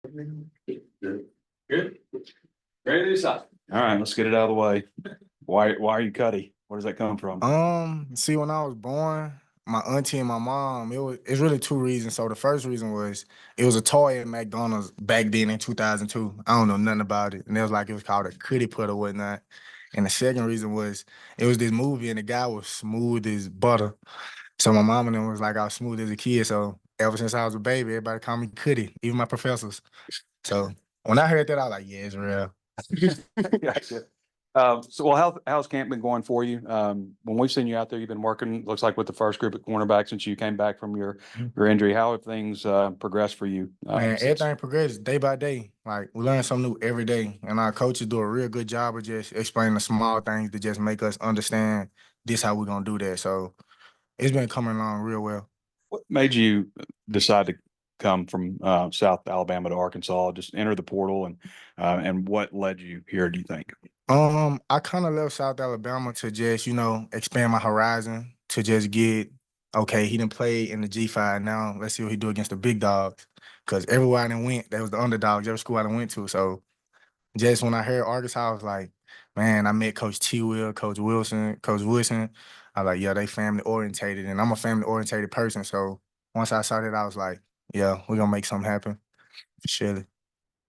Good. Good. Ready to decide. All right, let's get it out of the way. Why are you Cuddy? Where does that come from? See, when I was born, my auntie and my mom, it's really two reasons. So the first reason was it was a toy at McDonald's back then in 2002. I don't know nothing about it. And it was called a cookie putt or whatnot. And the second reason was it was this movie and the guy was smooth as butter. So my mom and them was like I was smooth as a kid. So ever since I was a baby, everybody called me Cuddy, even my professors. So when I heard that, I was like, yeah, it's real. Gotcha. How's camp been going for you? When we've seen you out there, you've been working, looks like with the first group at cornerback since you came back from your injury. How have things progressed for you? Man, everything progresses day by day. Like we learn something new every day, and our coaches do a real good job of just explaining the small things to just make us understand this how we're gonna do that. So it's been coming along real well. What made you decide to come from South Alabama to Arkansas, just enter the portal, and what led you here, do you think? I kind of left South Alabama to just, expand my horizon, to just get, okay, he didn't play in the G5. Now let's see what he do against the big dogs. Because everywhere I done went, that was the underdogs, every school I done went to. So just when I heard Arkansas, I was like, man, I met Coach T. Will, Coach Wilson, Coach Wilson. I was like, yeah, they family orientated, and I'm a family orientated person. So once I saw that, I was like, yeah, we're gonna make something happen. Surely.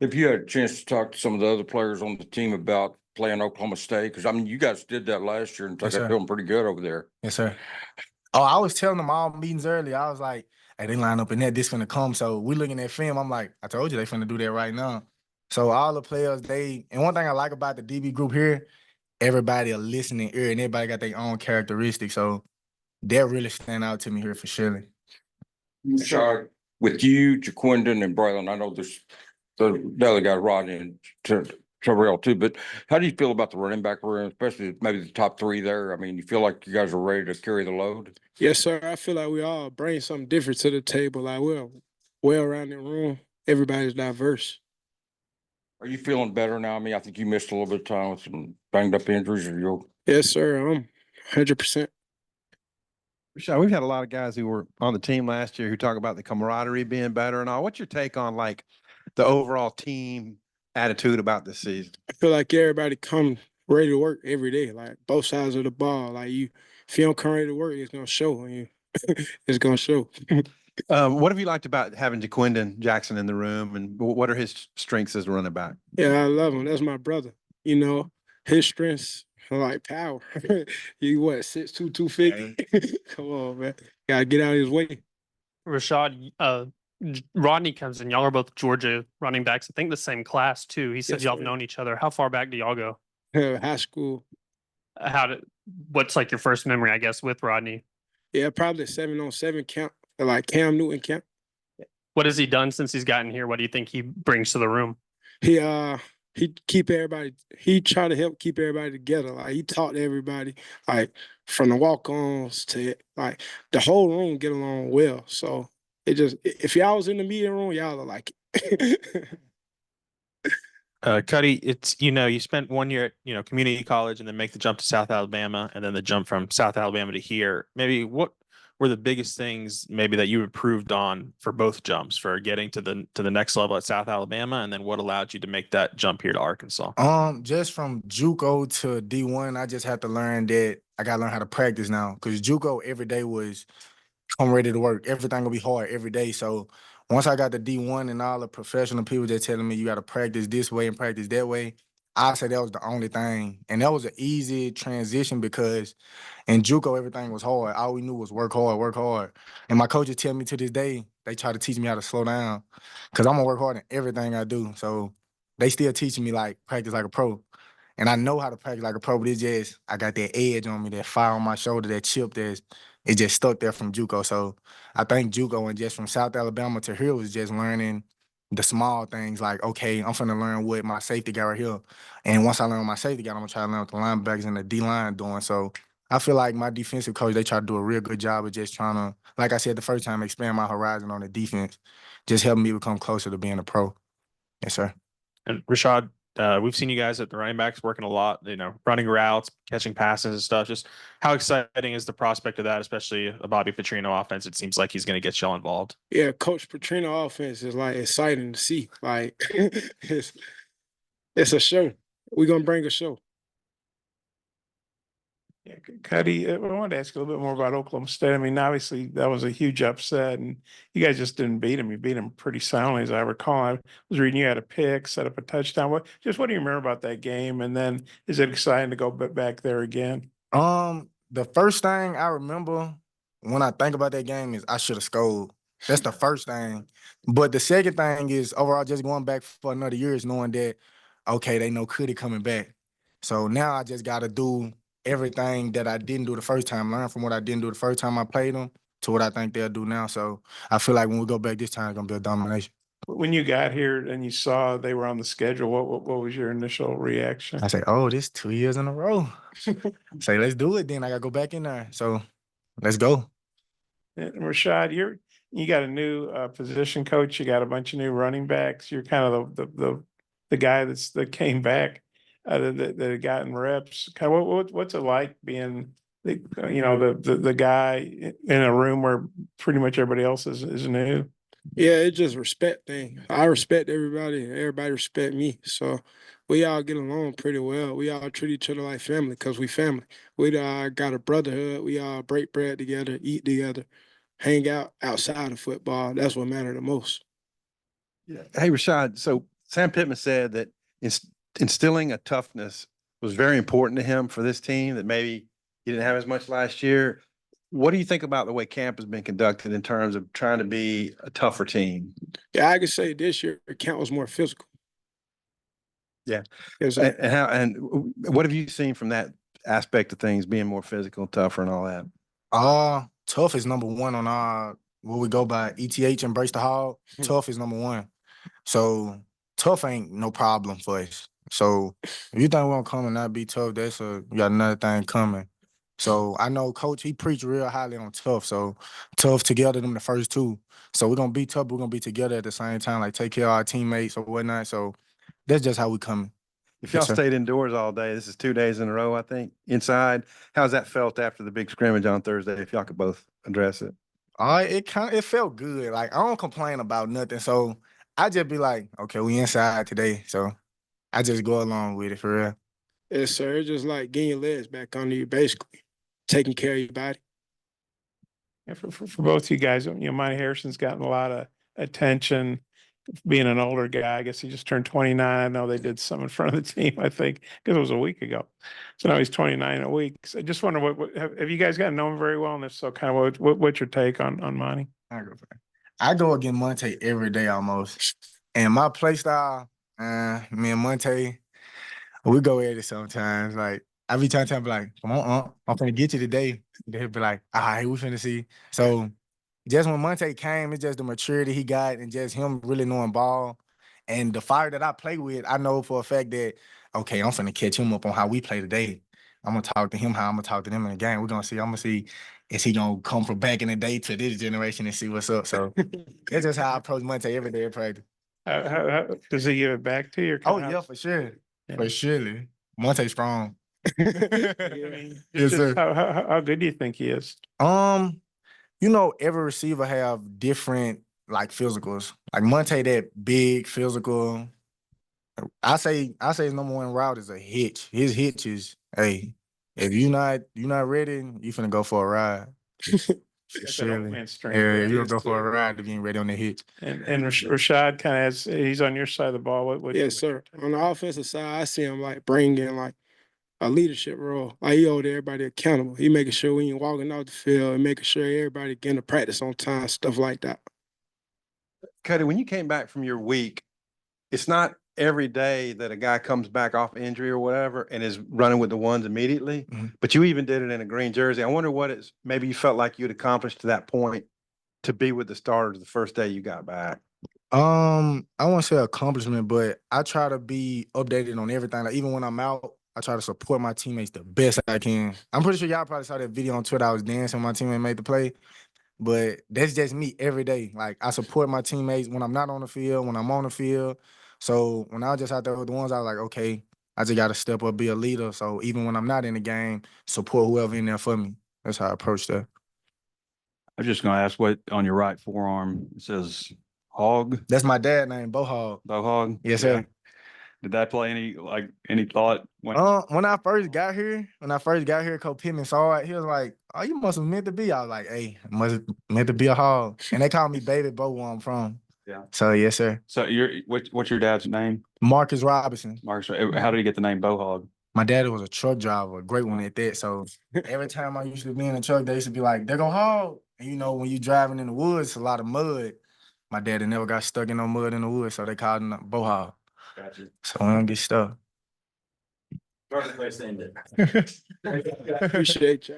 If you had a chance to talk to some of the other players on the team about playing Oklahoma State, because I mean, you guys did that last year and Yes, they're sir. feeling pretty good over there. Yes, sir. Oh, I was telling them all meetings earlier. I was like, hey, they line up in that, this finna come. So we looking at film. I'm like, I told you they finna do that right now. So all the players, and one thing I like about the DB group here, everybody a listening ear and everybody got their own characteristics. So that really stand out to me here for sure. Rashod, with you, Jaquindon, and Braylon, I know there's the other guy, Rodney and Terrell too, but how do you feel about the running back room, especially maybe the top three there? I mean, you feel like you guys are ready to carry the load? Yes, sir. I feel like we all bring something different to the table. Like we're well around the room. Everybody's diverse. Are you feeling better now? I mean, I think you missed a little bit of time with some banged up injuries. Or you Yes, sir. I'm 100%. Rashod, we've had a lot of guys who were on the team last year who talk about the camaraderie being better and all. What's your take on like the overall team attitude about this season? I feel like everybody come ready to work every day. Like both sides of the ball. Like if you don't come ready to work, it's gonna show on you. It's gonna show. What have you liked about having Jaquindon Jackson in the room, and what are his strengths as a running back? Yeah, I love him. That's my brother. His strengths are like power. You what, 6'2", 250? Come on, man. Gotta get out of his way. Rashod, Rodney comes in. Y'all are both Georgia running backs. I think the same class too. He said Yes, y'all have sir. known each other. How far back do y'all go? High school. What's like your first memory, I guess, with Rodney? Yeah, probably 7-on-7 camp, like Cam Newton camp. What has he done since he's gotten here? What do you think he brings to the room? He keep everybody. He try to help keep everybody together. Like he taught everybody, like from the walk-ons to like the whole room get along well. So if y'all was in the meeting room, y'all are like it. Cuddy, it's you spent 1 year at community college and then make the jump to South Alabama and then the jump from South Alabama to here. Maybe what were the biggest things maybe that you improved on for both jumps for getting to the next level at South Alabama, and then what allowed you to make that jump here to Arkansas? Just from JUCO to D1, I just had to learn that I gotta learn how to practice now. Cause JUCO every day was I'm ready to work. Everything will be hard every day. So once I got the D1 and all the professional people just telling me you got to practice this way and practice that way, I said that was the only thing. And that was an easy transition because in JUCO, everything was hard. All we knew was work hard, work hard. And my coaches tell me to this day, they try to teach me how to slow down because I'm going to work hard in everything I do. So they still teaching me like practice like a pro. And I know how to practice like a pro, but it's just I got that edge on me, that fire on my shoulder, that chip it just stuck there from JUCO. So I think JUCO and just from South Alabama to here was just learning the small things like, okay, I'm finna learn what my safety guy right here. And once I learn what my safety guy, I'm gonna try to learn what the linebackers and the D-line doing. So I feel like my defensive coach, they try to do a real good job of just trying to, like I said the first time, expand my horizon on the defense, just helping me become closer to being a pro. Yes, sir. And Rashod, We've seen you guys at the running backs working a lot, running routes, catching passes and stuff. Just how exciting is the prospect of that, especially a Bobby Petrino offense? It seems like he's going to get y'all involved. Yeah, Coach Petrino offense is like exciting to see. Like it's a show. We're gonna bring a show. Yeah, Cuddy, I wanted to ask you a little bit more about Oklahoma State. I mean, obviously that was a huge upset, and you guys just didn't beat them. You beat them pretty soundly, as I recall. I was reading you had a pick, set up a touchdown. What do you remember about that game? And then is it exciting to go back there again? The first thing I remember when I think about that game is I should have scored. That's the first thing. But the second thing is overall just going back for another year is knowing that, okay, they know Cuddy coming back. So now I just got to do everything that I didn't do the first time, learn from what I didn't do the first time I played them to what I think they'll do now. So I feel like when we go back this time, it's going to be a domination. When you got here and you saw they were on the schedule, what was your initial reaction? I say, oh, this 2 years in a row. Say, let's do it then. I got to go back in there. So let's go. And Rashod, you got a new position coach. You got a bunch of new running backs. You're kind of the guy that came back that got in reps. Kind of what's it like being the guy in a room where pretty much everybody else is new? Yeah, it's just respect thing. I respect everybody, and everybody respect me. So we all get along pretty well. We all treat each other like family because we family. We all got a brotherhood. We all break bread together, eat together, hang out outside of football. That's what matters the most. Yeah. Hey, Rashod. So Sam Pittman said that instilling a toughness was very important to him for this team that maybe he didn't have as much last year. What do you think about the way camp has been conducted in terms of trying to be a tougher team? Yeah, I could say this year camp was more physical. Yeah. And what have you seen from that aspect of things, being more physical, tougher, and all that? Tough is number one on our what we go by ETH, embrace the hog. Tough is number one. So tough ain't no problem for us. So if you think we're gonna come and not be tough, you got another thing coming. So I know Coach, he preached real highly on tough. So tough together them the first two. So we're gonna be tough, but we're gonna be together at the same time, like take care of our teammates or whatnot. So that's just how we coming. If y'all stayed indoors all day, this is 2 days in a row, I think, inside. How's that felt after the big scrimmage on Thursday, if y'all could both address it? It felt good. Like I don't complain about nothing. So I just be like, okay, we inside today. So I just go along with it for real. yes, sir. It's just like getting your legs back under you, basically. Taking care of your body. Yeah, for both you guys, Monty Harrison's gotten a lot of attention. Being an older guy, I guess he just turned 29. I know they did some in front of the team, I think, because it was a week ago. So now he's 29 in a week. So I just wonder, have you guys gotten to know him very well? And if so, kind of what's your take on Monty? I go against Monte every day almost. And my play style, me and Monte, we go at it sometimes. Like, I be trying to be like, come on, I'm finna get you today. They'll be like, all right, we finna see. So just when Monte came, it's just the maturity he got and just him really knowing ball. And the fire that I play with, I know for a fact that, okay, I'm finna catch him up on how we play today. I'm gonna talk to him how I'm gonna talk to them in the game. I'm gonna see, is he gonna come from back in the day to this generation and see what's up? So that's just how I approach Monte every day at practice. How does he give it back to you? Or Oh, yeah, for sure. Yeah. For surely. Monte's strong. Yes, sir. How good do you think he is? Every receiver have different like physicals. Like Monte, that big physical. I say his number one route is a hitch. His hitch is, hey, if you're not ready, you finna go for a ride. Surely. Yeah, you'll go for a ride to being ready on the hitch. And Rashod kind of he's on your side of the ball. Yes, sir. On the offensive side, I see him like bringing like a leadership role. Like he hold everybody accountable. He making sure we ain't walking off the field and making sure everybody getting to practice on time, stuff like that. Cuddy, when you came back from your week, it's not every day that a guy comes back off injury or whatever and is running with the ones immediately, but you even did it in a green jersey. I wonder what maybe you felt like you'd accomplished to that point to be with the starters the first day you got back. I won't say accomplishment, but I try to be updated on everything. Like even when I'm out, I try to support my teammates the best I can. I'm pretty sure y'all probably saw that video on Twitter. I was dancing when my teammate made the play. But that's just me every day. Like I support my teammates when I'm not on the field, when I'm on the field. So when I was just out there with the ones, I was like, okay, I just got to step up, be a leader. So even when I'm not in the game, support whoever in there for me. That's how I approach that. I was just gonna ask what on your right forearm it says hog, That's my dad name, Bohog. Bohog? Yes, sir. Did that play any thought when When I first got here, Coach Pittman saw it. He was like, "Oh, you must have meant to be." I was like, "Hey, must meant to be a hog." And they call me Baby Bo where I'm from. Yeah. So yes, sir. so what's your dad's name? Marcus Robinson. Marcus. How did he get the name Bohog? My daddy was a truck driver, a great one at that. So every time I used to be in the truck, they used to be like, "There go hog." And you know, when you driving in the woods, a lot of mud. My daddy never got stuck in no mud in the woods, so they called him Bohog. Gotcha. So I don't get stuck. Perfect place to end it. Appreciate y'all.